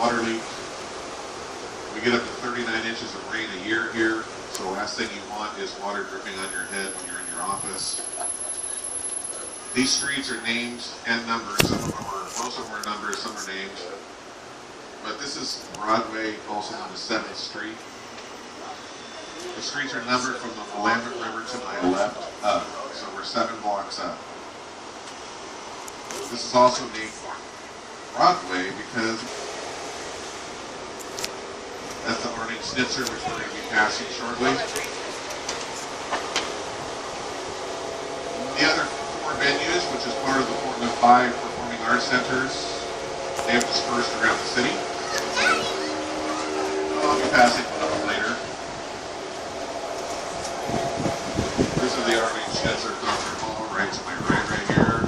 water leak. We get up to 39 inches of rain a year here, so the last thing you want is water dripping on your head when you're in your office. These streets are named and numbered. Most of them are numbered, some are named. But this is Broadway, also known as 7th Street. The streets are numbered from the Willamette River to my left up, so we're 7 blocks up. This is also named Broadway because that's the Arnie Schnitzer, which we're going to be passing shortly. The other 4 venues, which is part of the Portland 5 Performing Arts Centers, they have dispersed around the city. I'll be passing one of them later. This is the Arnie Schnitzer Concert Hall, right to my right here.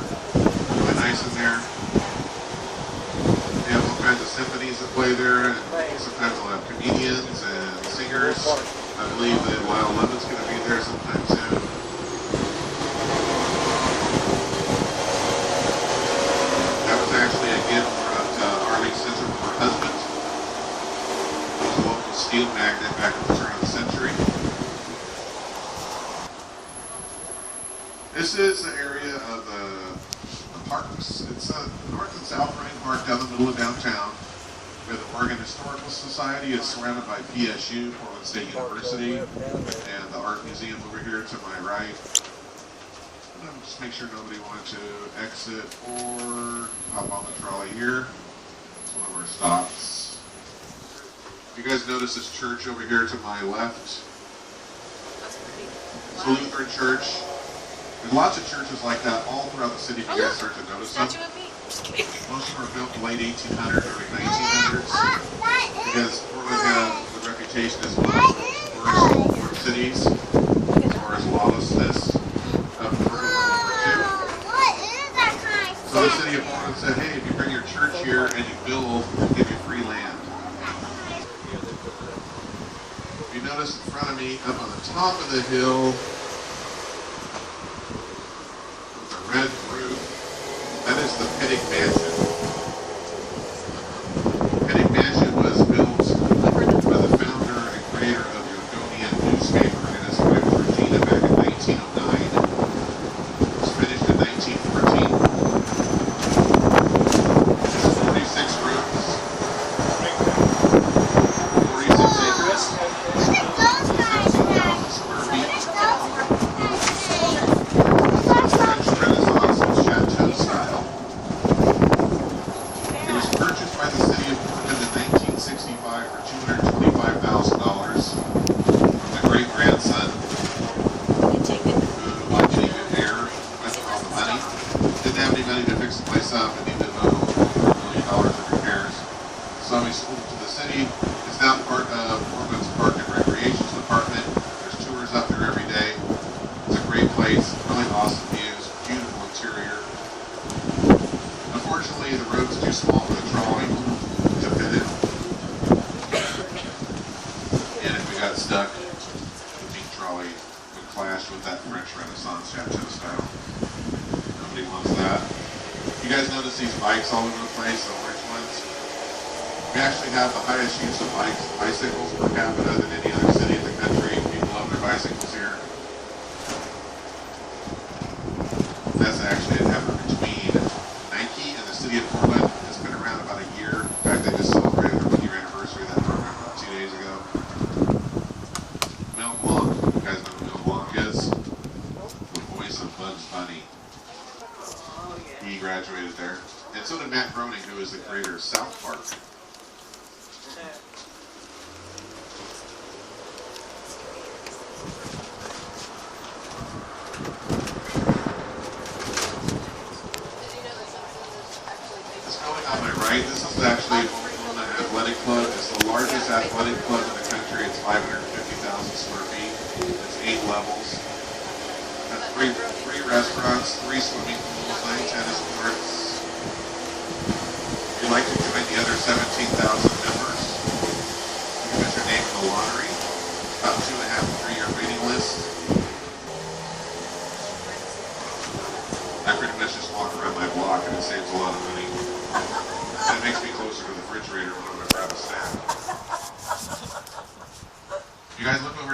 Really nice in there. They have all kinds of symphonies that play there, and sometimes they'll have comedians and singers. I believe that Lyle Levin's going to be there sometime soon. That was actually a gift from Arnie Schnitzer from her husband. He was a local steel magnate back at the turn of the century. This is the area of the parks. It's a north and south running park down the middle of downtown. We have the Oregon Historical Society. It's surrounded by PSU, Portland State University, and the Art Museum over here to my right. And just make sure nobody wanted to exit or hop on the trolley here. It's one of our stops. You guys notice this church over here to my left? It's a Lutheran church. There's lots of churches like that all throughout the city if you guys start to notice them. Most of them are built in the late 1800s, early 1900s, because Portland had the reputation as one of the worst cities as far as lawlessness of World War II. So the city of Portland said, hey, if you bring your church here and you build, we'll give you free land. If you notice in front of me, up on the top of the hill, red roof, that is the Pittig Mansion. Pittig Mansion was built by the founder and creator of the Oregonian newspaper and his wife Regina back in 1909. It was finished in 1914. It's 46 rooms, 46 acres, 17,000 square feet. So we sold it to the city. It's now part of Portland's Park and Recreations Department. There's tours up there every day. It's a great place, really awesome views, beautiful interior. Unfortunately, the road's too small for the trolley to fit in. And if we got stuck, the big trolley would clash with that French Renaissance chateau style. Nobody wants that. You guys notice these bikes all over the place, the orange ones? We actually have the highest use of bicycles per capita than any other city in the country. People love their bicycles here. That's actually an effort between Nike and the city of Portland. It's been around about a year. In fact, they just celebrated their 1-year anniversary of that program about 2 days ago. Mel Blanc, you guys know who Mel Blanc is? The voice of Bugs Bunny. He graduated there. And so did Matt Groening, who is the creator of South Park. This is actually Oklahoma Athletic Club. It's the largest athletic club in the country. It's 550,000 square feet. It's 8 levels. It has three restaurants, 3 swimming pools, 9 tennis courts. If you'd like to join the other 17,000 members, you can put your name in the lottery. About 2.5 to 3-year waiting list. I pretty much just walk around my block and it saves a lot of money. And it makes me closer to the refrigerator when I'm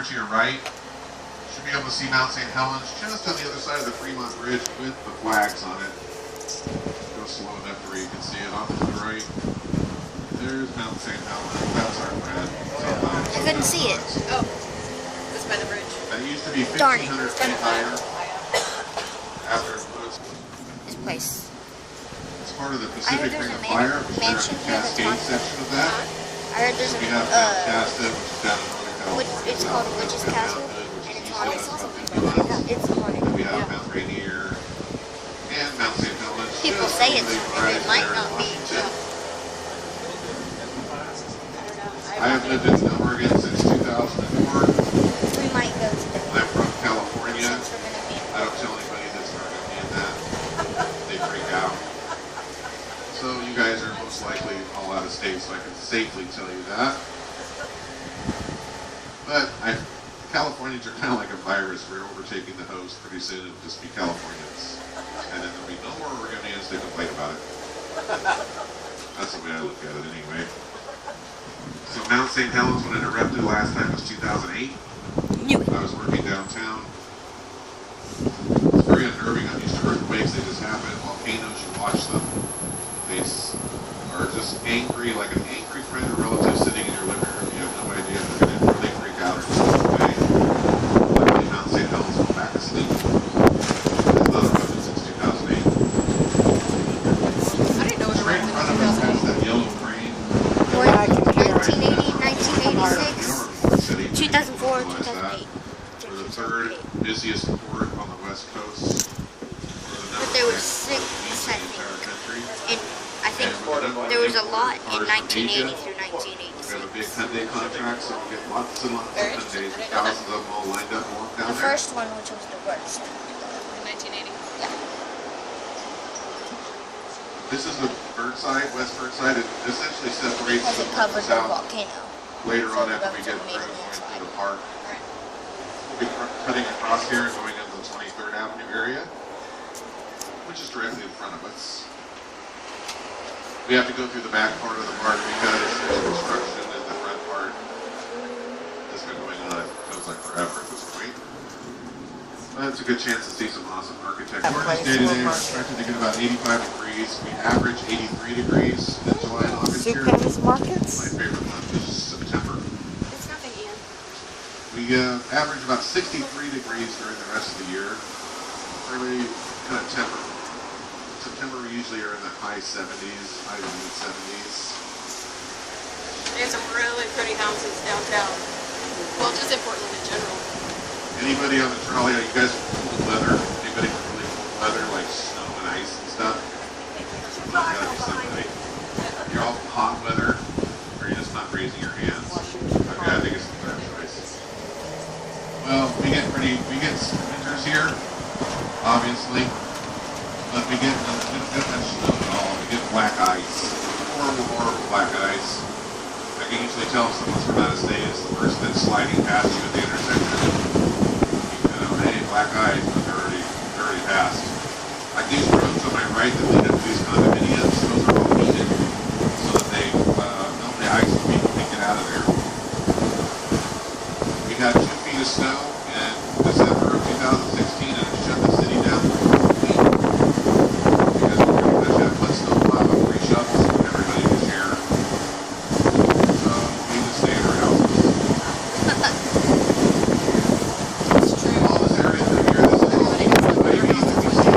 over to your right, you should be able to see Mount St. Helens just on the other side of the Fremont Bridge with the flags on it. Go slow enough to where you can see it off to the right. There's Mount St. Helens. That's our red. I couldn't see it. Oh, it's by the bridge. That used to be Darn it. 1,500 feet higher after it was. This place. It's part of the Pacific there's Ring a of Fire, which is the mansion here that's Cascade haunted. section of that. I heard there's We have Mount Shasta, which is down in Northern California. it's called a witch's Mount castle, Hood, which and is it's east haunted. of us, about 50 miles. It's haunted. We have Mount Rainier and Mount St. Helens. People just say over it's the haunted. It might horizon not be. there in Washington. I have lived in Oregon since 2004. We might go to the I'm from California. since we're gonna be. I don't tell anybody that's not going to be in that. They freak out. So you guys are most likely all out of state, so I can safely tell you that. But Californians are kind of like a virus. We're overtaking the host pretty soon. It'll just be Californians. And then there'll be no more Oregonians that complain about it. That's the way I look at it anyway. So Mount St. Helens, when it erupted last time, was 2008. Knew it. I was working downtown. It's very unnerving. I'm used to earthquakes. They just happen. Volcanoes, you watch them. They are just angry, like an angry friend or relative sitting in your living room. You have no idea if they're going to really freak out or just go away. Luckily, Mount St. Helens went back asleep. It's not erupted since 2008. I didn't know it was Straight in front of us has that yellow crane. 1980, 1986, City. 2004, Realize that. 2008. We're the third busiest port on the West Coast. But there was 6, I think. And I think there was a lot in 1980 through 1986. We have a big Hyundai contract, so we get lots and lots of Hyundais, thousands of them all lined up along down The there. first one, which was the worst. in 1980. This is the Burnside, West Burnside. It essentially separates Because the it north covered and the south. volcano. Later So on, the after we roads get are through made on the going outside. through the park, we'll be cutting across here and going into the 23rd Avenue area, which is directly in front of us. We have to go through the back part of the park because there's construction in the front part that's been going on, it feels like forever at this point. But it's a good chance to see some awesome architecture. This day today, we're expected to get about 85 degrees. We average 83 degrees in July and August here. My favorite month is September. It's nothing, Ian. We average about 63 degrees during the rest of the year. Fairly kind of tempered. September we usually are in the high 70s, high to mid 70s. There's some really pretty houses downtown. Well, just in Portland in general. Anybody on the trolley, you guys cold weather? Anybody from really cold weather like snow and ice and stuff? Well, gotta be somebody. You're all hot weather, or you're just not raising your hands. Okay, I think it's the third choice. Well, we get winters here, obviously, but we don't get much snow at all. We get black ice, horrible black ice. I can usually tell if someone's from out of state. It's the person that's sliding past you at the intersection. You know, hey, black ice, but they're already past. Like these roads on my right that lead up to these condominiums, those are all heated so that they melt the ice so people can get out of there. We got 2 feet of snow in December of 2016 and it shut the city down for 4 weeks because we pretty much had one snowplow and 3 shovels and everybody was here. So we need to stay in our houses. It's true. All this area through here, this is all ivy that we see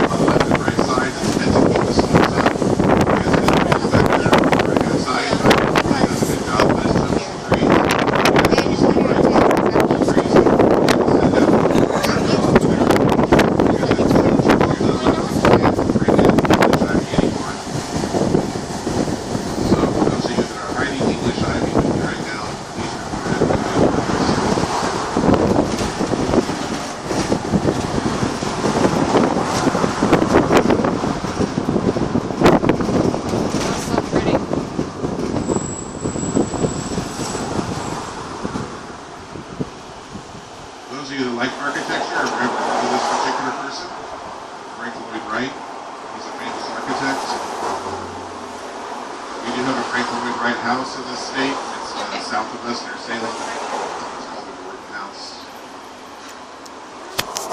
on the left and right sides. It's meant to keep the slopes up because it is back there on the right hand side. But it really does a good job, but it's just some trees. And it's winter too. Trees. You can sit down and look at it off there because it's not bring it anymore. So those of you that are hiding English ivy with me right now, please report it. That's so pretty. Those of you that like architecture or remember this particular person, Franklin Lloyd Wright, he's a famous architect. We do have a Franklin Lloyd Wright house in this state. It's south of us near Salem.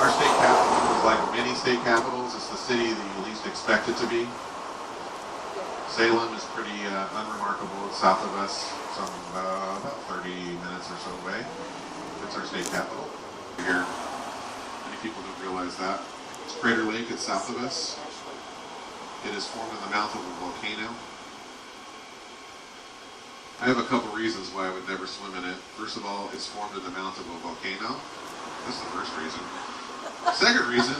Our state capital is like many state capitals. It's the city that you least expect it to be. Salem is pretty unremarkable. It's south of us, some about 30 minutes or so away. It's our state capital. Here, many people don't realize that. Crater Lake is south of us. It is formed in the mouth of a volcano. I have a couple reasons why I would never swim in it. First of all, it's formed in the mouth of a volcano. That's the first reason. Second reason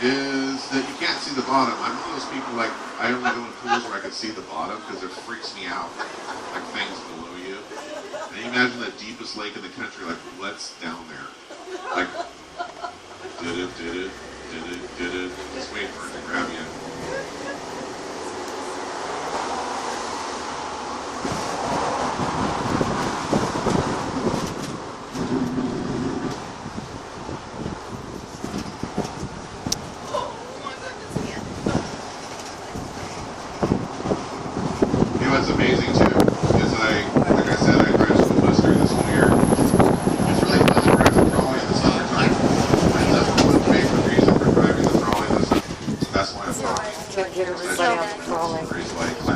is that you can't see the bottom. I'm one of those people, like, I only go in pools where I can see the bottom because it freaks me out, like things below you. And you imagine the deepest lake in the country, like, what's down there? Like, did it, just wait for it to grab you. What's amazing too is like I said, I drive school bus during the school year. It's really fun to drive the trolley in the summertime. And that's the major reason for driving the trolley. That's why I'm driving. So, Raise lights.